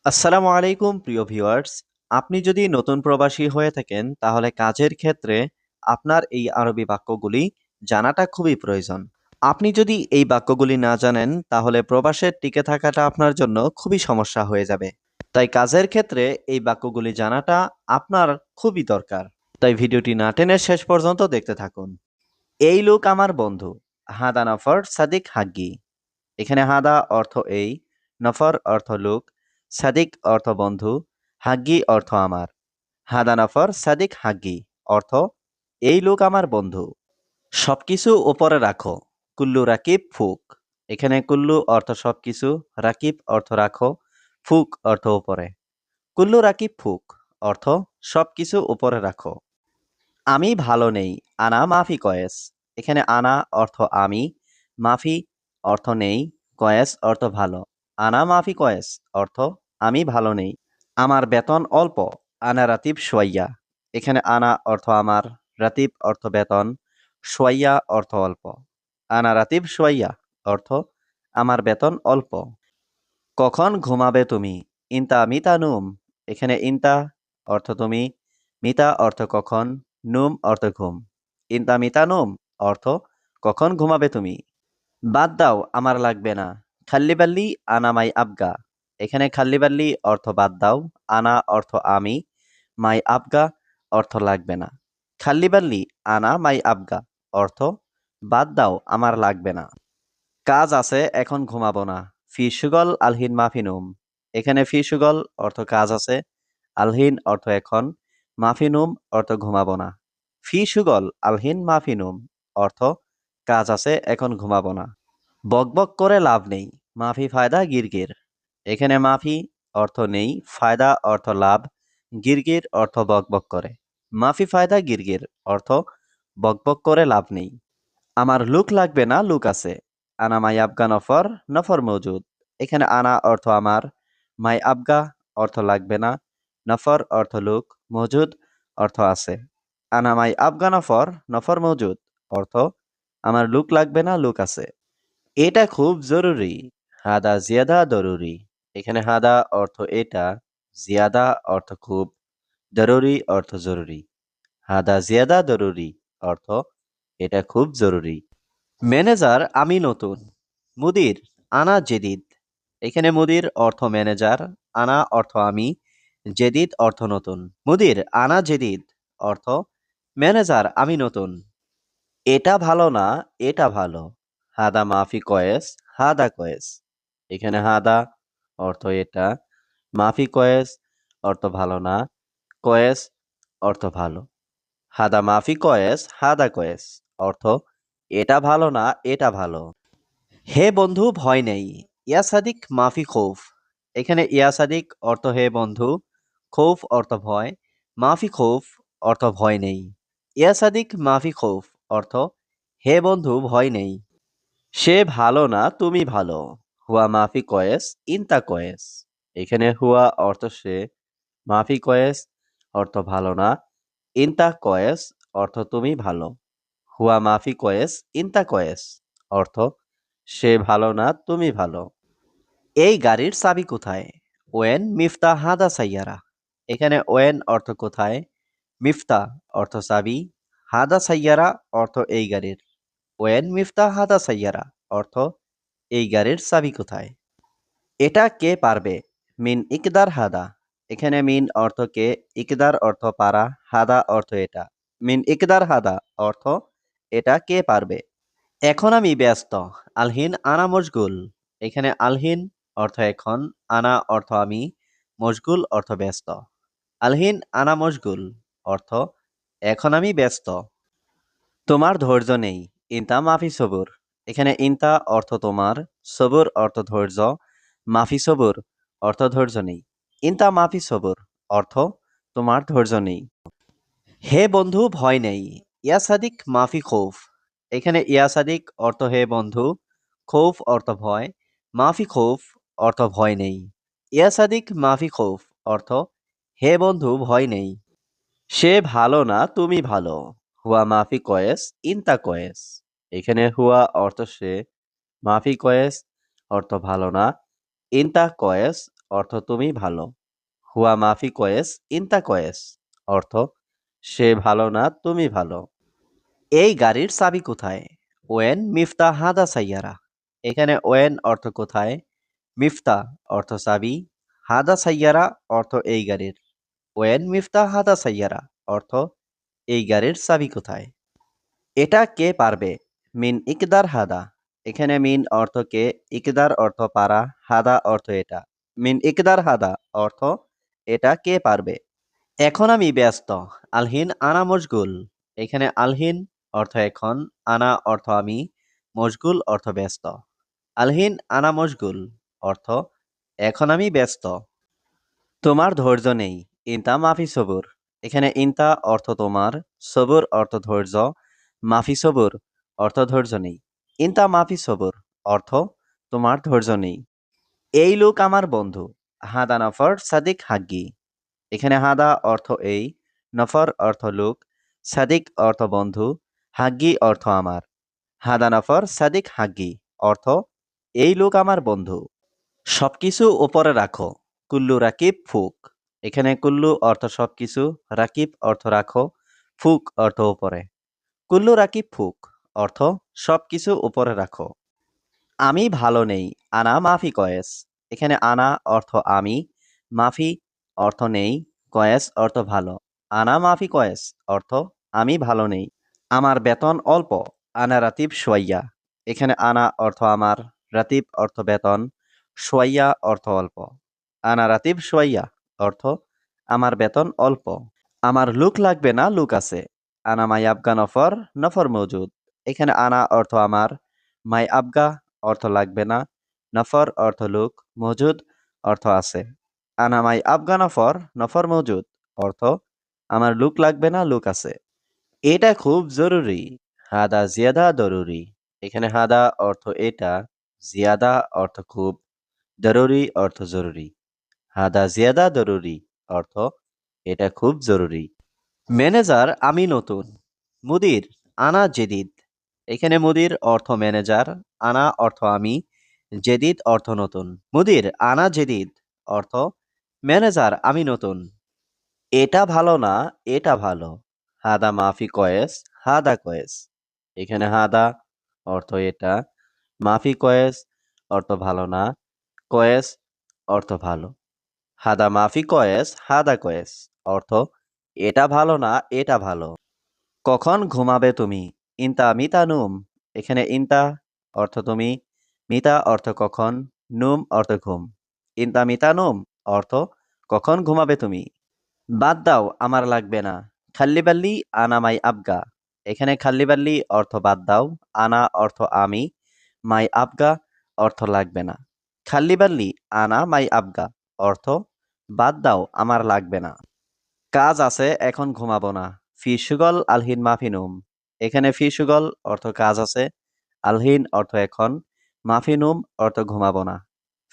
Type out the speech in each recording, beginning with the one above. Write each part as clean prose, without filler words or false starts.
আসসালামু আলাইকুম প্রিয় ভিউয়ার্স। আপনি যদি নতুন প্রবাসী হয়ে থাকেন তাহলে কাজের ক্ষেত্রে আপনার এই আরবি বাক্যগুলি জানাটা খুবই প্রয়োজন। আপনি যদি এই বাক্যগুলি না জানেন তাহলে প্রবাসে টিকে থাকাটা আপনার জন্য খুবই সমস্যা হয়ে যাবে। তাই কাজের ক্ষেত্রে এই বাক্যগুলি জানাটা আপনার খুবই দরকার। তাই ভিডিওটি না টেনে শেষ পর্যন্ত দেখতে থাকুন। এই লোক আমার বন্ধু। হাদা নফর সাদিক হাগ্গি। এখানে হাদা অর্থ এই, নফর অর্থ লোক, সাদিক অর্থ বন্ধু, হাগ্গি অর্থ আমার। হাদা নফর সাদিক হাগ্গি অর্থ এই লোক আমার বন্ধু। সবকিছু ওপরে রাখো। কুল্লু রাকিব ফুক। এখানে কুল্লু অর্থ সবকিছু, রাকিব অর্থ রাখো, ফুক অর্থ উপরে। কুল্লু রাকিব ফুক অর্থ সবকিছু উপরে রাখো। আমি ভালো নেই। আনা মাফি কয়েস। এখানে আনা অর্থ আমি, মাফি অর্থ নেই, কয়েস অর্থ ভালো। আনা মাফি কয়েস অর্থ আমি ভালো নেই। আমার বেতন অল্প। আনা রাতিব সোয়াইয়া। এখানে আনা অর্থ আমার, রাতিব অর্থ বেতন, সোয়াইয়া অর্থ অল্প। আনা রাতিব সোয়াইয়া অর্থ আমার বেতন অল্প। কখন ঘুমাবে তুমি? ইনতা মিতা নুম। এখানে ইনতা অর্থ তুমি, মিতা অর্থ কখন, নুম অর্থ ঘুম। ইনতা মিতা নুম অর্থ কখন ঘুমাবে তুমি? বাদ দাও, আমার লাগবে না। খাল্লিবাল্লি আনা মাই আবগা। এখানে খাল্লিবাল্লি অর্থ বাদ দাও, আনা অর্থ আমি, মাই আবগা অর্থ লাগবে না। খাল্লিবাল্লি আনা মাই আবগা অর্থ বাদ দাও, আমার লাগবে না। কাজ আছে, এখন ঘুমাবো না। ফি সুগল আলহিন মাফিনুম। এখানে ফি সুগল অর্থ কাজ আছে, আলহিন অর্থ এখন, মাফিনুম অর্থ ঘুমাবো না। ফি সুগল আলহিন মাফিনুম অর্থ কাজ আছে, এখন ঘুমাবো না। বকবক করে লাভ নেই। মাফি ফায়দা গিরগির। এখানে মাফি অর্থ নেই, ফায়দা অর্থ লাভ, গিরগির অর্থ বকবক করে। মাফি ফায়দা গিরগির অর্থ বকবক করে লাভ নেই। আমার লুক লাগবে না, লুক আছে। আনা মাই আবগা নফর, নফর মৌজুদ। এখানে আনা অর্থ আমার, মাই আবগা অর্থ লাগবে না, নফর অর্থ লুক, মৌজুদ অর্থ আছে। আনা মাই আবগা নফর, নফর মৌজুদ অর্থ আমার লুক লাগবে না, লুক আছে। এটা খুব জরুরি। হাদা জিয়াদা জরুরি। এখানে হাদা অর্থ এটা, জিয়াদা অর্থ খুব, জরুরি অর্থ জরুরি। হাদা জিয়াদা জরুরি অর্থ এটা খুব জরুরি। ম্যানেজার আমি নতুন। মুদির আনা জেদিদ। এখানে মুদির অর্থ ম্যানেজার, আনা অর্থ আমি, জেদিদ অর্থ নতুন। মুদির আনা জেদিদ অর্থ ম্যানেজার আমি নতুন। এটা ভালো না, এটা ভালো। হাদা মাফি কয়েস, হাদা কয়েস। এখানে হাদা অর্থ এটা, মাফি কয়েস অর্থ ভালো না, কয়েস অর্থ ভালো। হাদা মাফি কয়েস, হাদা কয়েস অর্থ এটা ভালো না, এটা ভালো। হে বন্ধু ভয় নেই। ইয়া সাদিক মাফি খৌফ। এখানে ইয়া সাদিক অর্থ হে বন্ধু, খৌফ অর্থ ভয়, মাফি খৌফ অর্থ ভয় নেই। ইয়া সাদিক মাফি খৌফ অর্থ হে বন্ধু ভয় নেই। সে ভালো না, তুমি ভালো। হুয়া মাফি কয়েস, ইনতা কয়েস। এখানে হুয়া অর্থ সে, মাফি কয়েস অর্থ ভালো না, ইনতা কয়েস অর্থ তুমি ভালো। হুয়া মাফি কয়েস, ইনতা কয়েস অর্থ সে ভালো না, তুমি ভালো। এই গাড়ির চাবি কোথায়? ওয়েন মিফতা হাদা সাইয়ারা। এখানে ওয়েন অর্থ কোথায়, মিফতা অর্থ চাবি, হাদা সাইয়ারা অর্থ এই গাড়ির। ওয়েন মিফতা হাদা সাইয়ারা অর্থ এই গাড়ির চাবি কোথায়? এটা কে পারবে? মিন ইকদার হাদা। এখানে মিন অর্থ কে, ইকদার অর্থ পারা, হাদা অর্থ এটা। মিন ইকদার হাদা অর্থ এটা কে পারবে? এখন আমি ব্যস্ত। আলহিন আনা মশগুল। এখানে আলহিন অর্থ এখন, আনা অর্থ আমি, মশগুল অর্থ ব্যস্ত। আলহিন আনা মশগুল অর্থ এখন আমি ব্যস্ত। তোমার ধৈর্য নেই। ইনতা মাফি সবুর। এখানে ইনতা অর্থ তোমার, সবুর অর্থ ধৈর্য, মাফি সবুর অর্থ ধৈর্য নেই। ইনতা মাফি সবুর অর্থ তোমার ধৈর্য নেই। হে বন্ধু ভয় নেই। ইয়া সাদিক মাফি খৌফ। এখানে ইয়া সাদিক অর্থ হে বন্ধু, খৌফ অর্থ ভয়, মাফি খৌফ অর্থ ভয় নেই। ইয়া সাদিক মাফি খৌফ অর্থ হে বন্ধু ভয় নেই। সে ভালো না, তুমি ভালো। হুয়া মাফি কয়েস, ইনতা কয়েস। এখানে হুয়া অর্থ সে, মাফি কয়েস অর্থ ভালো না, ইনতা কয়েস অর্থ তুমি ভালো। হুয়া মাফি কয়েস ইনতা কয়েস অর্থ সে ভালো না তুমি ভালো। এই গাড়ির চাবি কোথায়? ওয়েন মিফতা হাদা সাইয়ারা। এখানে ওয়েন অর্থ কোথায়, মিফতা অর্থ চাবি, হাদা সাইয়ারা অর্থ এই গাড়ির। ওয়েন মিফতা হাদা সাইয়ারা অর্থ এই গাড়ির চাবি কোথায়। এটা কে পারবে? মিন ইকদার হাদা। এখানে মিন অর্থ কে, ইকদার অর্থ পারা, হাদা অর্থ এটা। মিন ইকদার হাদা অর্থ এটা কে পারবে। এখন আমি ব্যস্ত। আলহিন আনা মশগুল। এখানে আলহিন অর্থ এখন, আনা অর্থ আমি, মশগুল অর্থ ব্যস্ত। আলহিন আনা মশগুল অর্থ এখন আমি ব্যস্ত। তোমার ধৈর্য নেই। ইনতা মাফি সবুর। এখানে ইনতা অর্থ তোমার, সবুর অর্থ ধৈর্য, মাফি সবুর অর্থ ধৈর্য নেই। ইনতা মাফি সবুর অর্থ তোমার ধৈর্য নেই। এই লোক আমার বন্ধু। হাদা নফর সাদিক হাগ্গি। এখানে হাদা অর্থ এই, নফর অর্থ লোক, সাদিক অর্থ বন্ধু, হাগ্গি অর্থ আমার। হাদা নফর সাদিক হাগ্গি অর্থ এই লোক আমার বন্ধু। সবকিছু উপরে রাখো। কুল্লু রাকিব ফুক। এখানে কুল্লু অর্থ সবকিছু, রাকিব অর্থ রাখো, ফুক অর্থ উপরে। কুল্লু রাকিব ফুক অর্থ সবকিছু উপরে রাখো। আমি ভালো নেই। আনা মাফি কয়েস। এখানে আনা অর্থ আমি, মাফি অর্থ নেই, কয়েস অর্থ ভালো। আনা মাফি কয়েস অর্থ আমি ভালো নেই। আমার বেতন অল্প। আনা রাতিব সোয়াইয়া। এখানে আনা অর্থ আমার, রাতিব অর্থ বেতন, সোয়াইয়া অর্থ অল্প। আনা রাতিব সোয়াইয়া অর্থ আমার বেতন অল্প। আমার লুক লাগবে না, লুক আছে। আনা মাই আবগা নফর, নফর মজুদ। এখানে আনা অর্থ আমার, মাই আবগা অর্থ লাগবে না, নফর অর্থ লুক, মজুদ অর্থ আছে। আনা মাই আবগা নফর, নফর মজুদ অর্থ আমার লুক লাগবে না, লুক আছে। এটা খুব জরুরি। হাদা জিয়াদা জরুরি। এখানে হাদা অর্থ এটা, জিয়াদা অর্থ খুব, জরুরি অর্থ জরুরি। হাদা জিয়াদা জরুরি অর্থ এটা খুব জরুরি। ম্যানেজার আমি নতুন। মুদির আনা জেদিদ। এখানে মুদির অর্থ ম্যানেজার, আনা অর্থ আমি, জেদিদ অর্থ নতুন। মুদির আনা জেদিদ অর্থ ম্যানেজার আমি নতুন। এটা ভালো না, এটা ভালো। হাদা মাফি কয়েস, হাদা কয়েস। এখানে হাদা অর্থ এটা, মাফি কয়েস অর্থ ভালো না, কয়েস অর্থ ভালো। হাদা মাফি কয়েস, হাদা কয়েস অর্থ এটা ভালো না, এটা ভালো। কখন ঘুমাবে তুমি? ইনতা মিতা নুম। এখানে ইনতা অর্থ তুমি, মিতা অর্থ কখন, নুম অর্থ ঘুম। ইনতা মিতা নুম অর্থ কখন ঘুমাবে তুমি। বাদ দাও, আমার লাগবে না। খাল্লিবাল্লি আনা মাই আবগা। এখানে খাল্লিবাল্লি অর্থ বাদ দাও, আনা অর্থ আমি, মাই আবগা অর্থ লাগবে না। খাল্লিবাল্লি আনা মাই আবগা অর্থ বাদ দাও, আমার লাগবে না। কাজ আছে, এখন ঘুমাবো না। ফি সুগল আলহিন মাফিনুম। এখানে ফি সুগল অর্থ কাজ আছে, আলহিন অর্থ এখন, মাফিনুম অর্থ ঘুমাবো না।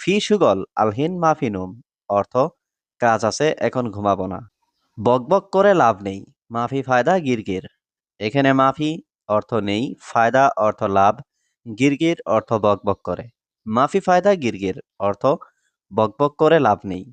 ফি সুগল আলহিন মাফিনুম অর্থ কাজ আছে, এখন ঘুমাবো না। বকবক করে লাভ নেই। মাফি ফায়দা গিরগির। এখানে মাফি অর্থ নেই, ফায়দা অর্থ লাভ, গিরগির অর্থ বকবক করে। মাফি ফায়দা গিরগির অর্থ বকবক করে লাভ নেই।